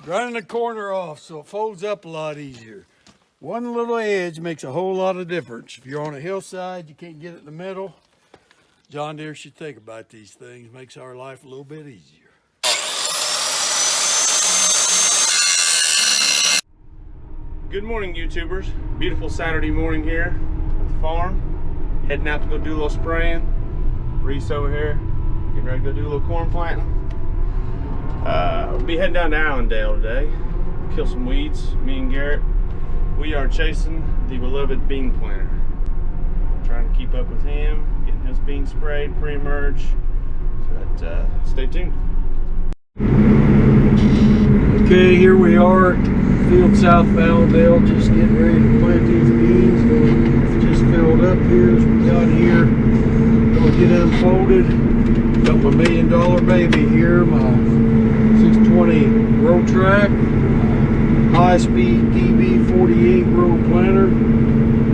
Grinding the corner off so it folds up a lot easier. One little edge makes a whole lot of difference. If you're on a hillside, you can't get it in the middle. John Deere should think about these things. Makes our life a little bit easier. Good morning, YouTubers. Beautiful Saturday morning here at the farm. Heading out to go do a little spraying. Reese over here, getting ready to go do a little corn planting. We'll be heading down to Allendale today. Kill some weeds, me and Garrett. We are chasing the beloved bean planter. Trying to keep up with him, getting his beans sprayed pre-emerge. So stay tuned. Okay, here we are at the field south of Allendale, just getting ready to plant these beans. Just filled up here as we got here. Gonna get unfolded. Got my $1 million baby here, my 620 row track, high-speed DB60 row planter.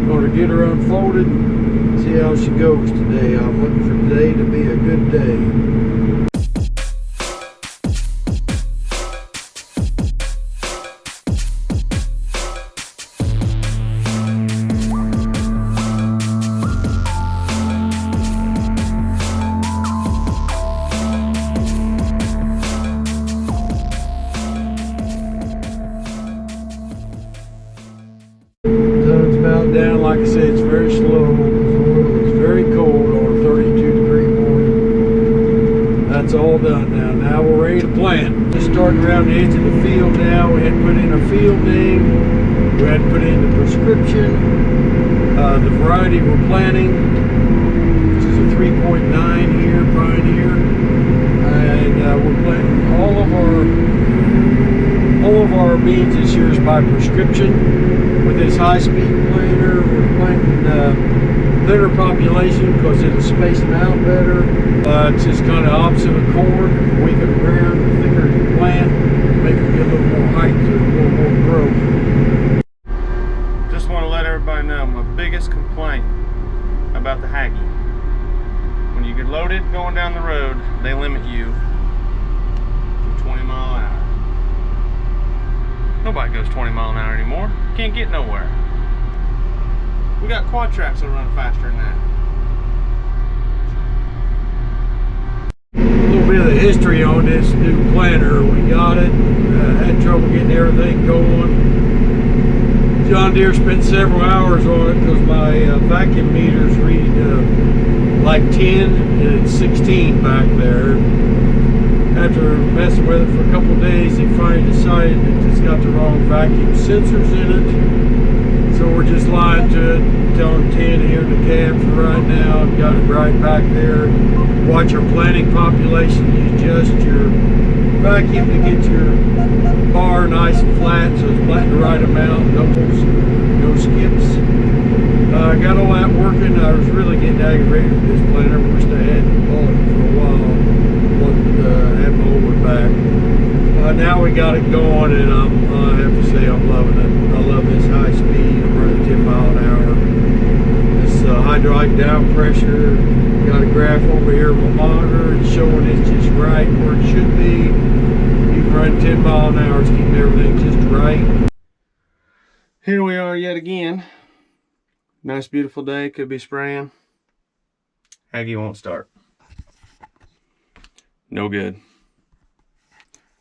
Gonna get her unfolded, see how she goes today. I'm looking for today to be a good day. Down, like I said, it's very slow. It's very cold on a 32-degree morning. That's all done now. Now we're ready to plant. Just starting around the edge of the field now. We had to put in a field name. We had to put in the prescription, the variety we're planting, which is a 3.9 here, Pioneer, and we're planting all of our beans this year is by prescription. With this high-speed planter, we're planting thinner population because it'll space them out better. It's just kind of opposite of corn. Weaker the ground, the thicker you plant, make them get a little more height to a little more growth. Just want to let everybody know my biggest complaint about the Hagee. When you get loaded going down the road, they limit you to 20 mile an hour. Nobody goes 20 mile an hour anymore. Can't get nowhere. We got quad tracks that run faster than that. A little bit of the history on this new planter. We got it. Had trouble getting everything going. John Deere spent several hours on it because my vacuum meters read like 10 and it's 16 back there. After messing with it for a couple of days, they finally decided that it's got the wrong vacuum sensors in it. So we're just lying to it, telling 10 here in the cab for right now. Got it right back there. Watch your planting population. You adjust your vacuum to get your bar nice and flat so it's planting the right amount. No skips. Got all that working. I was really getting aggravated with this planter. Wished I hadn't bought it for a while. Had my old one back. Now we got it going, and I have to say I'm loving it. I love this high speed. I'm running 10 mile an hour. This hydraulic down pressure. Got a graph over here on my monitor. It's showing it's just right where it should be. You can run 10 mile an hour, keeping everything just right. Here we are yet again. Nice beautiful day, could be spraying. Hagee won't start. No good.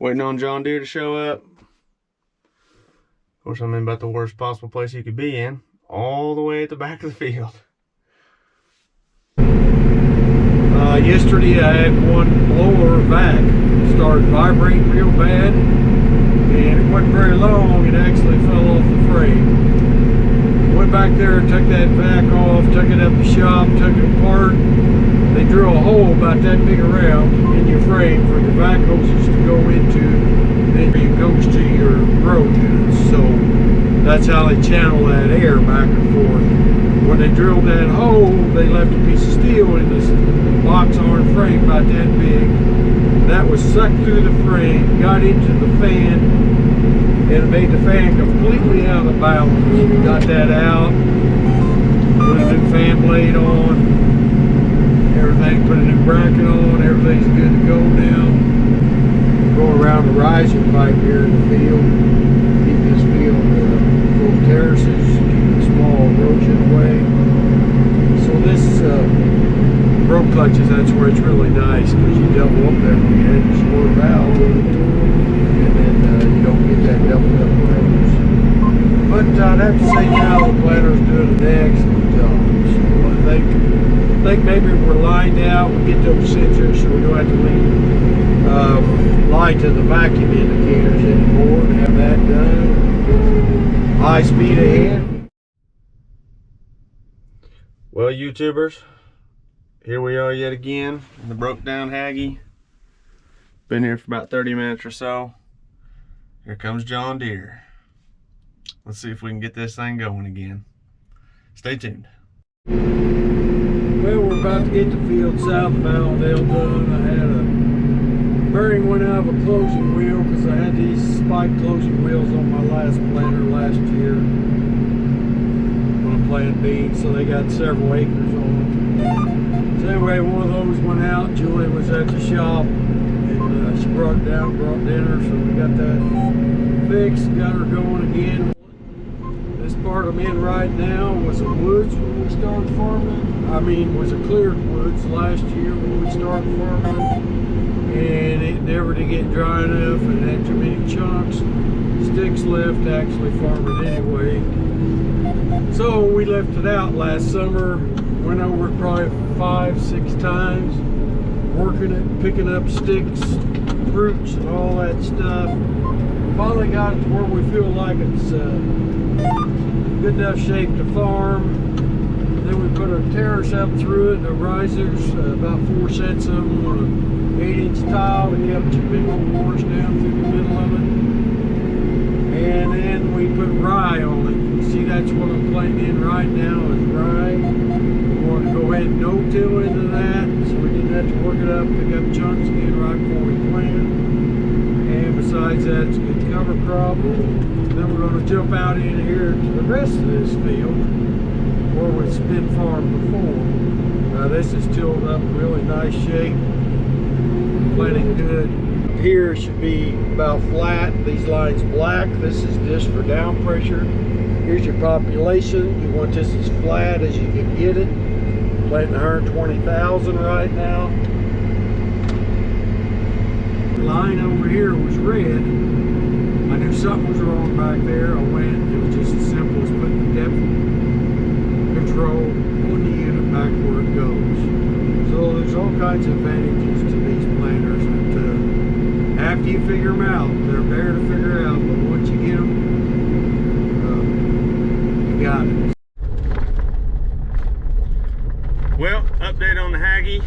Waiting on John Deere to show up. Of course, I'm in about the worst possible place you could be in. All the way at the back of the field. Yesterday I had one blower vac start vibrating real bad. And it wasn't very long, it actually fell off the frame. Went back there, took that vac off, took it up the shop, took it apart. They drill a hole about that big around in your frame for the vac hoses to go into, then it goes to your grow units. So that's how they channel that air back and forth. When they drilled that hole, they left a piece of steel in this box iron frame about that big. That was sucked through the frame, got into the fan, and it made the fan completely out of balance. Got that out, put a new fan blade on. Everything, put a new bracket on, everything's good to go now. Go around around the riser pipe here in the field. Keep this field full of terraces, keep the small erosion away. So this rope clutches, that's where it's really nice, because you double up there when you hit the short valve, and then you don't get that doubled up rows. But I'd have to say now the planter's doing an excellent job. So I think maybe we're lined out. We get those sensors, so we don't have to lie to the vacuum indicators anymore and have that done. High speed ahead. Well, YouTubers, here we are yet again in the broke down Hagee. Been here for about 30 minutes or so. Here comes John Deere. Let's see if we can get this thing going again. Stay tuned. Well, we're about to get the field south of Allendale done. I had a bearing went out of a closing wheel because I had these spike closing wheels on my last planter last year when I planted beans, so they got several acres on them. So anyway, one of those went out. Julie was at the shop and she brought it down, brought dinner, so we got that fixed, got her going again. This part I'm in right now was a woods when we started farming. I mean, was a cleared woods last year when we started farming, and it never did get dry enough and had too many chunks, sticks left to actually farm it anyway. So we left it out last summer, went over it probably 5-6 times, working it, picking up sticks, fruits and all that stuff. Finally got it to where we feel like it's good enough shape to farm. Then we put a terrace up through it, the risers, about 4 sets of them on an 8-inch tile. We kept 2 big old boards down through the middle of it. And then we put rye on it. You see, that's what I'm planting in right now is rye. We wanted to go ahead and no-till into that, so we didn't have to work it up, pick up chunks again right before we plant. And besides that, it's a good cover crop. Then we're going to jump out in here to the rest of this field where it's been farmed before. This is tilled up in really nice shape, planting good. Here should be about flat. These lines black. This is just for down pressure. Here's your population. You want this as flat as you can get it. Planting 120,000 right now. The line over here was red. I knew something was wrong back there. I went. It was just as simple as putting the depth control on the unit back where it goes. So there's all kinds of advantages to these planters. And after you figure them out, they're there to figure out. But once you get them, you got it. Well, update on the Hagee.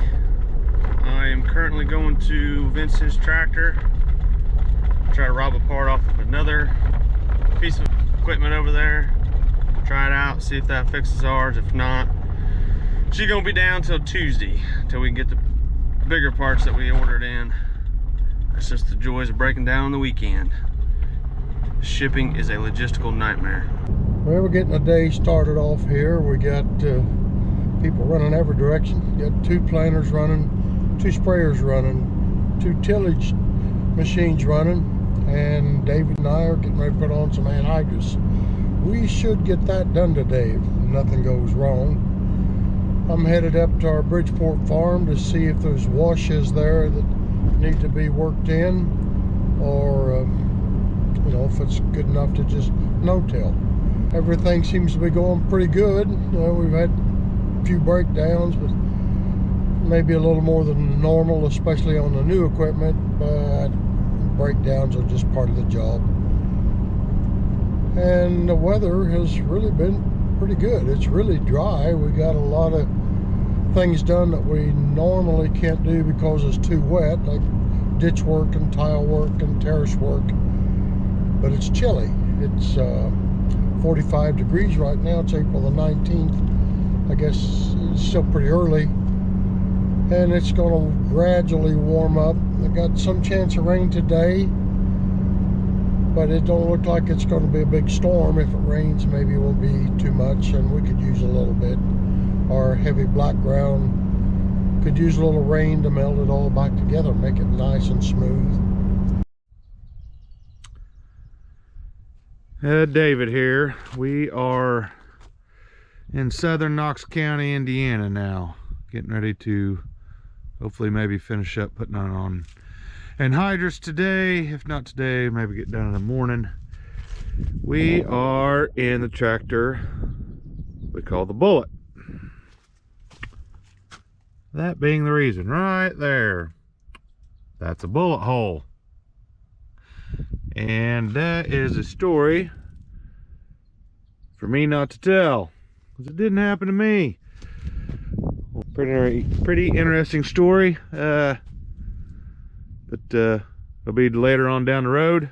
I am currently going to Vince's tractor, try to rob a part off of another piece of equipment over there, try it out, see if that fixes ours. If not, she's gonna be down till Tuesday till we can get the bigger parts that we ordered in. It's just the joys of breaking down on the weekend. Shipping is a logistical nightmare. Well, we're getting a day started off here. We got people running every direction. We got 2 planters running, 2 sprayers running, 2 tillage machines running, and David and I are getting ready to put on some anhydrous. We should get that done today if nothing goes wrong. I'm headed up to our Bridgeport farm to see if there's washes there that need to be worked in, or you know, if it's good enough to just no-till. Everything seems to be going pretty good. We've had a few breakdowns, but maybe a little more than normal, especially on the new equipment, but breakdowns are just part of the job. And the weather has really been pretty good. It's really dry. We got a lot of things done that we normally can't do because it's too wet, like ditch work and tile work and terrace work. But it's chilly. It's 45 degrees right now. It's April the 19th. I guess it's still pretty early, and it's going to gradually warm up. I got some chance of rain today, but it don't look like it's going to be a big storm. If it rains, maybe it will be too much, and we could use a little bit. Our heavy black ground could use a little rain to melt it all back together, make it nice and smooth. David here. We are in southern Knox County, Indiana now. Getting ready to hopefully maybe finish up putting on anhydrous today. If not today, maybe get done in the morning. We are in the tractor we call the Bullet. That being the reason right there. That's a bullet hole. And that is a story for me not to tell, because it didn't happen to me. Well, pretty interesting story, but it'll be later on down the road.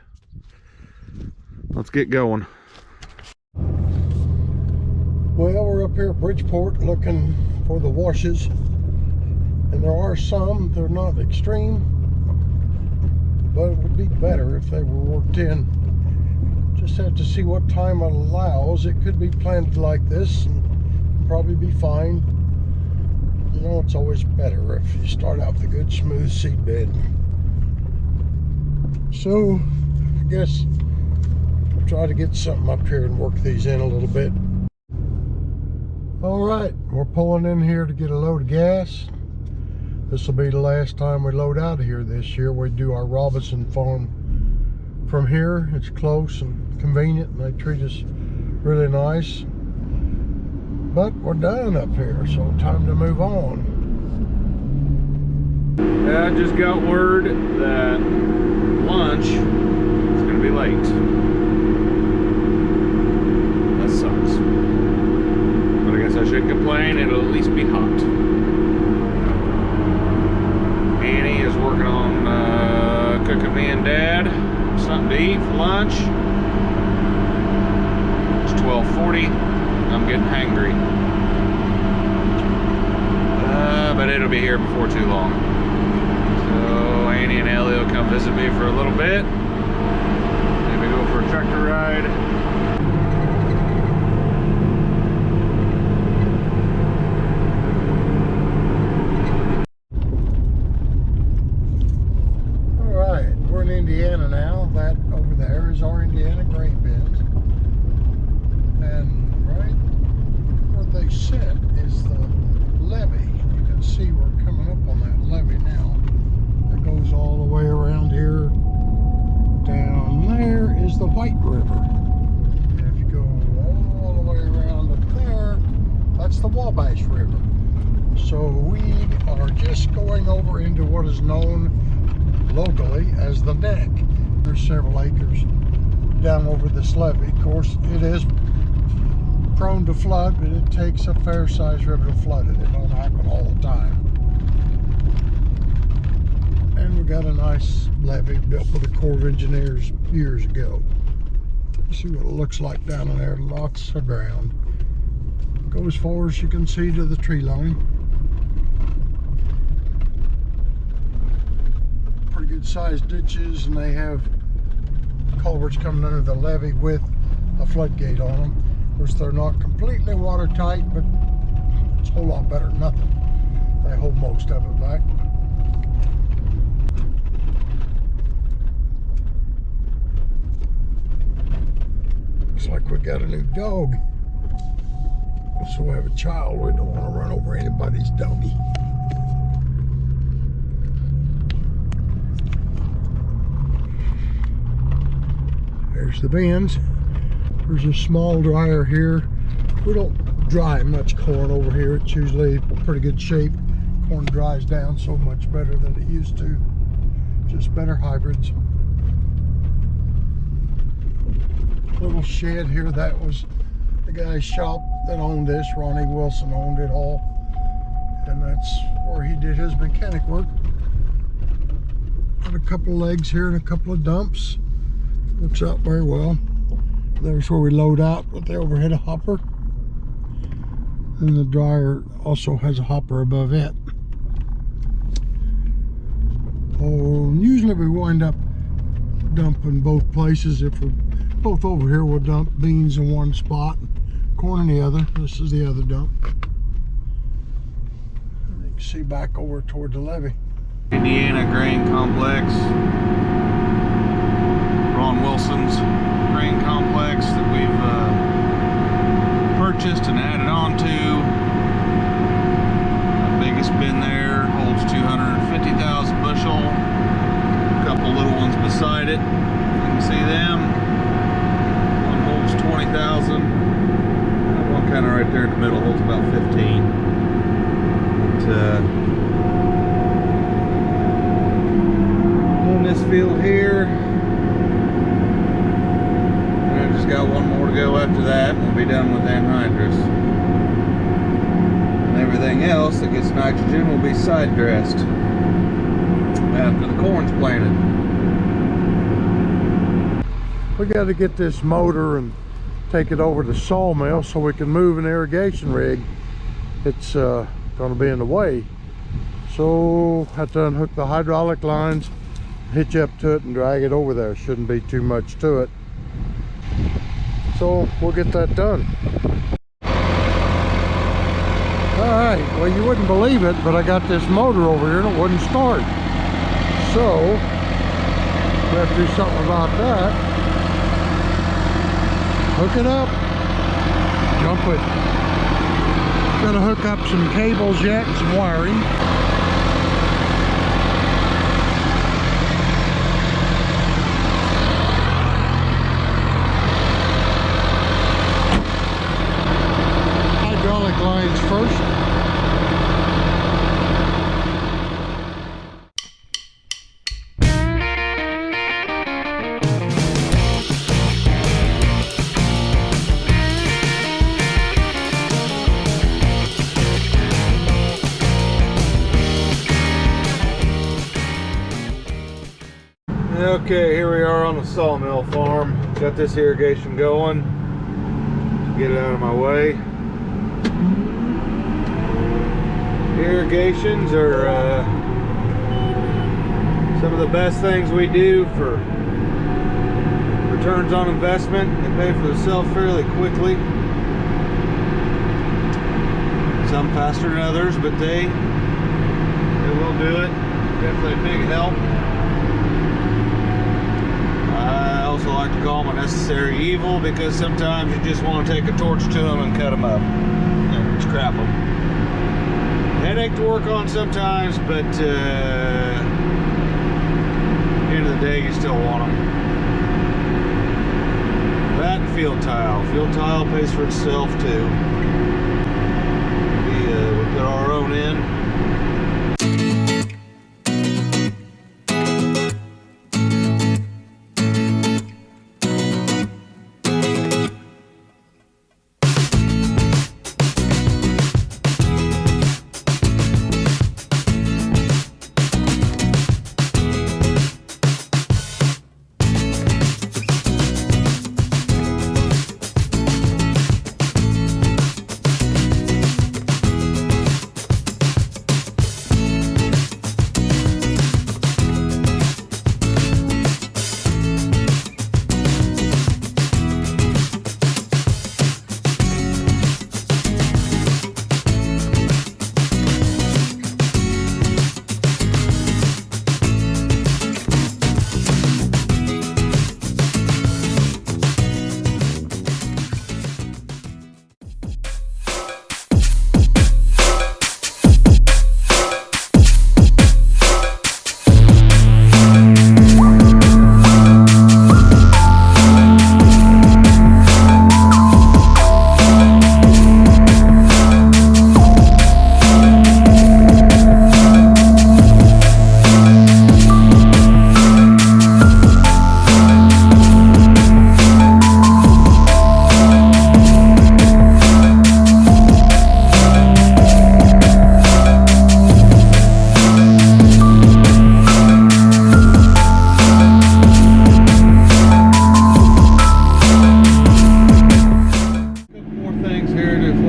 Let's get going. Well, we're up here at Bridgeport looking for the washes, and there are some. They're not extreme, but it would be better if they were worked in. Just have to see what time it allows. It could be planted like this and probably be fine. You know, it's always better if you start out with a good smooth seed bed. So I guess we'll try to get something up here and work these in a little bit. All right, we're pulling in here to get a load of gas. This will be the last time we load out of here this year. We do our Robinson Farm from here. It's close and convenient, and they treat us really nice. But we're done up here, so time to move on. I just got word that lunch is going to be late. That sucks. But I guess I shouldn't complain. It'll at least be hot. Annie is working on cooking me and Dad something to eat for lunch. It's 12:40. I'm getting hangry. But it'll be here before too long. So Annie and Ellie will come visit me for a little bit. Maybe go for a tractor ride. Indiana now. That over there is our Indiana grain bins, and right where they sit is the levee. You can see we're coming up on that levee now. It goes all the way around here. Down there is the White River, and if you go all the way around up there, that's the Wabash River. So we are just going over into what is known locally as the neck. There's several acres down over this levee. Of course, it is prone to flood, but it takes a fair-sized river to flood it. It don't happen all the time. And we got a nice levee built by the Corps of Engineers years ago. See what it looks like down in there. Lots of ground. Go as far as you can see to the tree line. Good sized ditches, and they have culverts coming under the levee with a floodgate on them. Of course, they're not completely watertight, but it's a whole lot better than nothing. They hold most of it back. Looks like we got a new dog. So we have a child. We don't want to run over anybody's doggy. There's the bins. There's a small dryer here. We don't dry much corn over here. It's usually pretty good shape. Corn dries down so much better than it used to. Just better hybrids. Little shed here, that was the guy's shop that owned this. Ronnie Wilson owned it all. And that's where he did his mechanic work. Got a couple of legs here and a couple of dumps. Works out very well. There's where we load out with the overhead hopper. And the dryer also has a hopper above it. Oh, usually we wind up dumping both places. If we're both over here, we'll dump beans in one spot, corn in the other. This is the other dump. And you can see back over toward the levee. Indiana Grain Complex. Ron Wilson's drain complex that we've purchased and added on to. The biggest bin there holds 250,000 bushel. A couple little ones beside it. You can see them. One holds 20,000. One kind of right there in the middle holds about 15. But, in this field here, and I just got one more to go after that, and we'll be done with anhydrous. And everything else that gets nitrogen will be side dressed after the corn's planted. We got to get this motor and take it over to Sawmill so we can move an irrigation rig. It's going to be in the way. So have to unhook the hydraulic lines, hitch up to it and drag it over there. Shouldn't be too much to it. So we'll get that done. Alright, well you wouldn't believe it, but I got this motor over here and it wouldn't start. So we have to do something about that. Hook it up, jump it. Gotta hook up some cables yet and some wiring. Hydraulic lines first. Okay, here we are on the Sawmill Farm. Got this irrigation going. Get it out of my way. Irrigations are some of the best things we do for returns on investment. They pay for themselves fairly quickly. Some faster than others, but they will do it. Definitely a big help. I also like to call them a necessary evil because sometimes you just want to take a torch to them and cut them up and scrap them. Headache to work on sometimes, but at the end of the day you still want them. That and field tile. Field tile pays for itself too. We put our own in.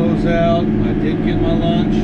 close out. I did get my lunch.